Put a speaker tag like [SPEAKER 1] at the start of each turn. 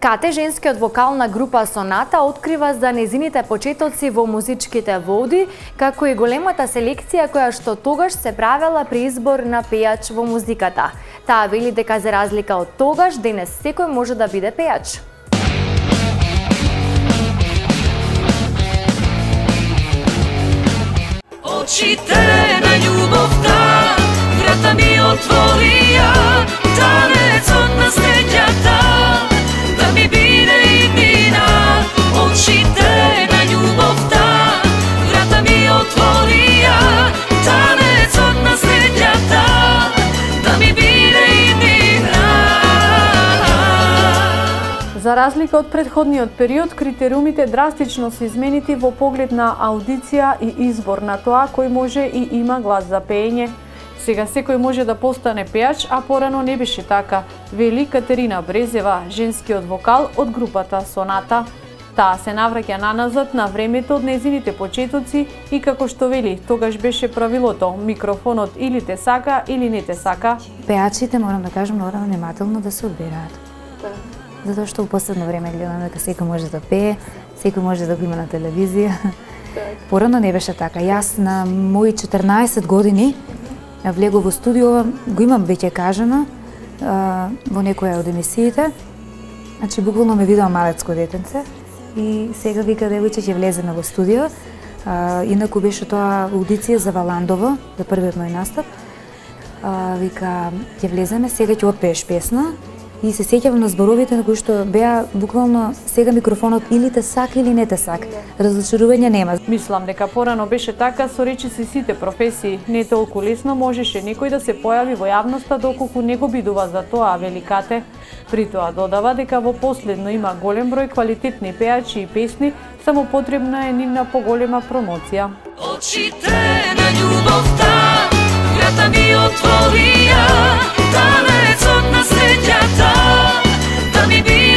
[SPEAKER 1] Кате, женскиот вокал на група Соната, открива за незините почетоци во музичките води, како и големата селекција која што тогаш се правела при избор на пејач во музиката. Таа вели дека за разлика од тогаш, денес секој може да биде пејач.
[SPEAKER 2] Очите на љубовта, врата ми отворија, танецот на среќата, да ми биде и мина. Очите на љубовта, врата ми отворија, танецот на среќата, да ми биде и мина.
[SPEAKER 3] За разлика од претходниот период, критериумите драстично се изменити во поглед на аудиција и избор на тоа кој може и има глас за пеење. Сега секој може да постане пејач, а порано не беше така, вели Катерина Брезева, женскиот вокал од групата Соната. Таа се навраќа наназад на времето од незините почетоци и како што вели, тогаш беше правилото, микрофонот или те сака или не те сака.
[SPEAKER 4] Пејачите, морам да кажам, мора внимателно да се одбираат. Затоа што во последно време гледаме дека секој може да пее, секој може да го има на телевизија. Порано не беше така. Јас на мои 14 години влегов во студио, го имам веќе кажано во некоја од емисиите. Значи, буквално ме видео малецко детенце и сега вика девојче ќе влеземе во студио. Инаку беше тоа аудиција за Валандово, за првиот мој настап. Вика, ќе влеземе, сега ќе отпееш песна. И се сеќавам на зборовите на кои што беа буквално сега микрофонот или те сака или не те сака. Разочарување нема.
[SPEAKER 3] Мислам дека порано беше така со речиси сите професии. Не толку лесно можеше некој да се појави во јавноста доколку не го бидува за тоа, вели Кате. При тоа додава дека во последно има голем број квалитетни пејачи и песни, само потребна е нивна поголема промоција.
[SPEAKER 2] Очите на љубовта, врата ми отворија, танецот на среќата, да ми биде